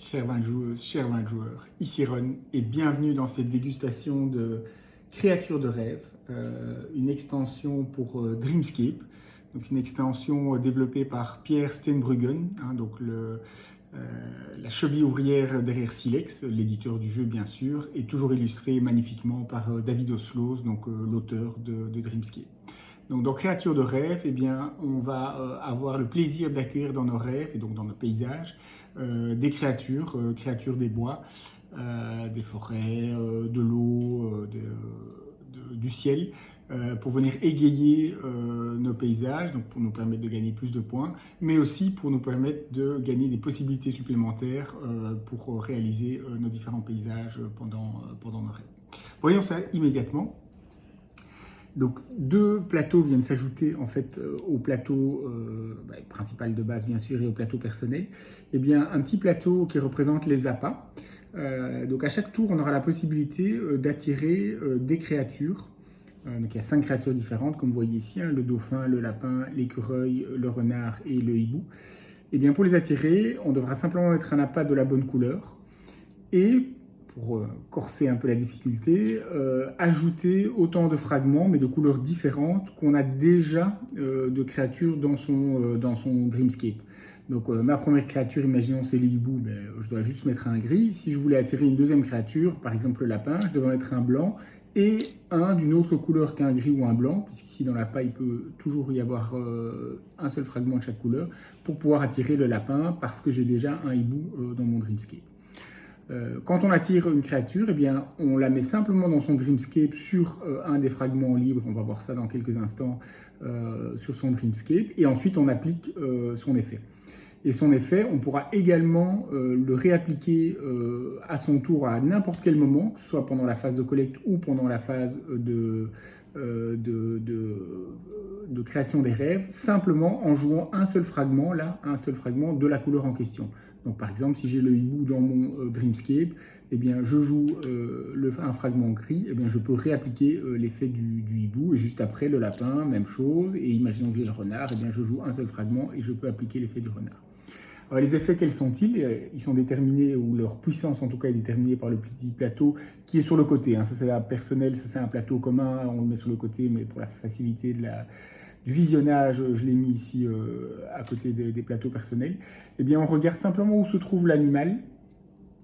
chers 20 joueurs, ici Ron et bienvenue dans cette dégustation de Créatures de rêve, une extension pour Dreamscape, donc une extension développée par Pierre Steenbruggen, la cheville ouvrière derrière Silex, l'éditeur du jeu bien sûr, et toujours illustré magnifiquement par David Oslos, donc l'auteur de Dreamscape. Donc, dans Créatures de rêve, eh bien, on va avoir le plaisir d'accueillir dans nos rêves et donc dans nos paysages des créatures, créatures des bois, des forêts, de l'eau, du ciel, pour venir égayer nos paysages, donc pour nous permettre de gagner plus de points, mais aussi pour nous permettre de gagner des possibilités supplémentaires pour réaliser nos différents paysages pendant nos rêves. Voyons ça immédiatement. Donc deux plateaux viennent s'ajouter en fait au plateau principal de base bien sûr et au plateau personnel. Eh bien un petit plateau qui représente les appâts. Donc à chaque tour on aura la possibilité d'attirer des créatures. Donc il y a 5 créatures différentes comme vous voyez ici, le dauphin, le lapin, l'écureuil, le renard et le hibou. Et bien pour les attirer on devra simplement mettre un appât de la bonne couleur et pour corser un peu la difficulté, ajouter autant de fragments, mais de couleurs différentes, qu'on a déjà de créatures dans son Dreamscape. Donc ma première créature, imaginons c'est le hibou, mais je dois juste mettre un gris. Si je voulais attirer une deuxième créature, par exemple le lapin, je devrais mettre un blanc et un d'une autre couleur qu'un gris ou un blanc, puisqu'ici dans l'appât il peut toujours y avoir un seul fragment de chaque couleur, pour pouvoir attirer le lapin, parce que j'ai déjà un hibou dans mon Dreamscape. Quand on attire une créature, eh bien, on la met simplement dans son Dreamscape sur un des fragments libres, on va voir ça dans quelques instants, sur son Dreamscape, et ensuite on applique son effet. Et son effet, on pourra également le réappliquer à son tour à n'importe quel moment, que ce soit pendant la phase de collecte ou pendant la phase de création des rêves, simplement en jouant un seul fragment de la couleur en question. Donc par exemple, si j'ai le hibou dans mon Dreamscape, eh bien, je joue un fragment gris, eh bien, je peux réappliquer l'effet du hibou, et juste après le lapin, même chose, et imaginons que j'ai le renard, eh bien, je joue un seul fragment et je peux appliquer l'effet du renard. Alors, les effets, quels sont-ils? Ils sont déterminés, ou leur puissance en tout cas est déterminée par le petit plateau qui est sur le côté. Ça c'est personnel, ça c'est un plateau commun, on le met sur le côté, mais pour la facilité du visionnage, je l'ai mis ici à côté des plateaux personnels. Eh bien, on regarde simplement où se trouve l'animal,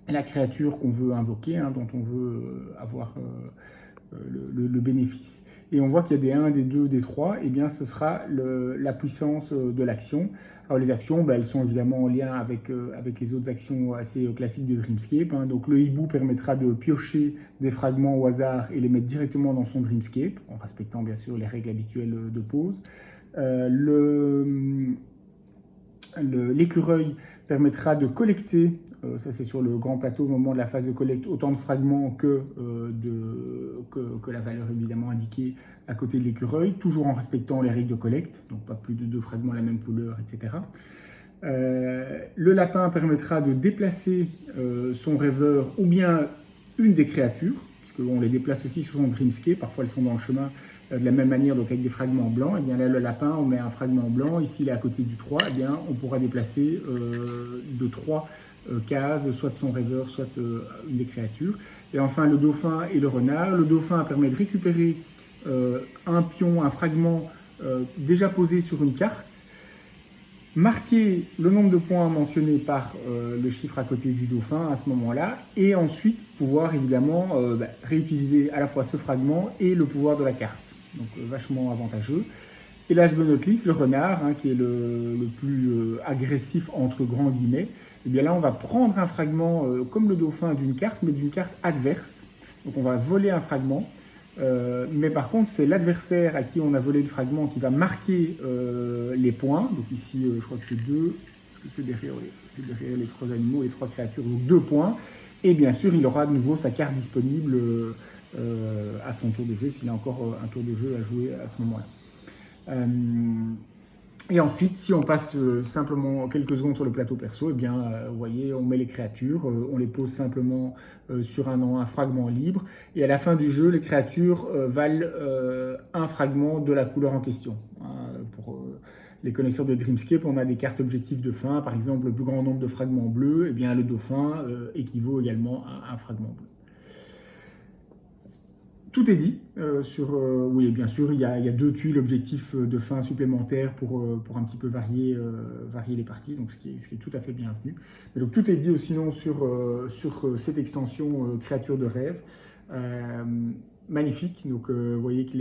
la créature qu'on veut invoquer, dont on veut avoir le bénéfice. Et on voit qu'il y a des 1, des 2, des 3, eh bien ce sera la puissance de l'action. Alors les actions, elles sont évidemment en lien avec les autres actions assez classiques de Dreamscape. Donc le hibou permettra de piocher des fragments au hasard et les mettre directement dans son Dreamscape, en respectant bien sûr les règles habituelles de pose. L'écureuil permettra de collecter, ça c'est sur le grand plateau au moment de la phase de collecte, autant de fragments que la valeur évidemment indiquée à côté de l'écureuil, toujours en respectant les règles de collecte, donc pas plus de 2 fragments de la même couleur, etc. Le lapin permettra de déplacer son rêveur ou bien une des créatures, puisqu'on les déplace aussi sur son Dreamscape, parfois elles sont dans le chemin de la même manière, donc avec des fragments blancs. Et bien là, le lapin, on met un fragment blanc, ici il est à côté du 3, et bien on pourra déplacer de 3 cases, soit de son rêveur, soit une des créatures. Et enfin le dauphin et le renard. Le dauphin permet de récupérer un pion, un fragment déjà posé sur une carte, marquer le nombre de points mentionnés par le chiffre à côté du dauphin à ce moment-là, et ensuite pouvoir évidemment réutiliser à la fois ce fragment et le pouvoir de la carte. Donc vachement avantageux. Et last but not least, le renard, qui est le plus agressif entre grands guillemets, et bien là on va prendre un fragment comme le dauphin d'une carte, mais d'une carte adverse. Donc on va voler un fragment, mais par contre c'est l'adversaire à qui on a volé le fragment qui va marquer les points. Donc ici je crois que c'est 2, parce que c'est derrière les 3 animaux, les 3 créatures, donc 2 points. Et bien sûr il aura de nouveau sa carte disponible à son tour de jeu, s'il a encore un tour de jeu à jouer à ce moment-là. Et ensuite, si on passe simplement quelques secondes sur le plateau perso, eh bien, vous voyez, on met les créatures, on les pose simplement sur un fragment libre, et à la fin du jeu, les créatures valent un fragment de la couleur en question. Pour les connaisseurs de Dreamscape, on a des cartes objectifs de fin, par exemple le plus grand nombre de fragments bleus, eh bien le dauphin équivaut également à un fragment bleu. Tout est dit oui, bien sûr, il y a 2 tuiles objectifs de fin supplémentaires pour un petit peu varier les parties, donc ce qui est tout à fait bienvenu. Mais donc tout est dit sinon sur cette extension créature de rêve. Magnifique, donc vous voyez que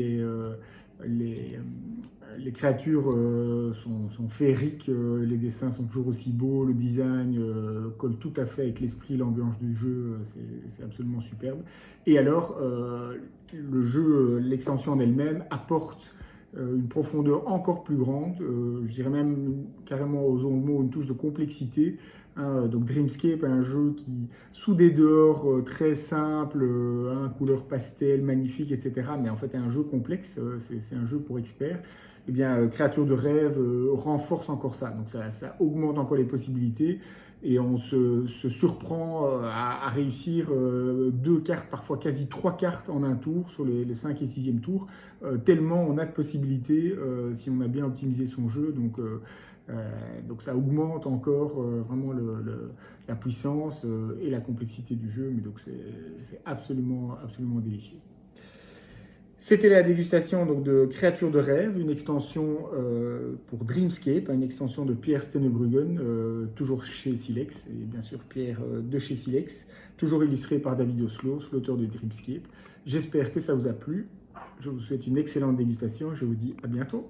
les créatures sont féeriques, les dessins sont toujours aussi beaux, le design colle tout à fait avec l'esprit, l'ambiance du jeu, c'est absolument superbe. Et alors, le jeu, l'extension en elle-même apporte une profondeur encore plus grande, je dirais même carrément osons le mot, une touche de complexité. Donc Dreamscape est un jeu qui, sous des dehors très simples, couleur pastel, magnifique, etc., mais en fait est un jeu complexe, c'est un jeu pour experts. Eh bien, Créature de rêve renforce encore ça, donc ça augmente encore les possibilités, et on se surprend à réussir 2 cartes, parfois quasi 3 cartes en un tour, sur les 5 et 6e tours, tellement on a de possibilités si on a bien optimisé son jeu, donc ça augmente encore vraiment la puissance et la complexité du jeu, mais donc c'est absolument, absolument délicieux. C'était la dégustation donc, de Créature de rêve, une extension pour Dreamscape, une extension de Pierre Stennebruggen, toujours chez Silex, et bien sûr Pierre de chez Silex, toujours illustré par David Oslos, l'auteur de Dreamscape. J'espère que ça vous a plu. Je vous souhaite une excellente dégustation. Je vous dis à bientôt.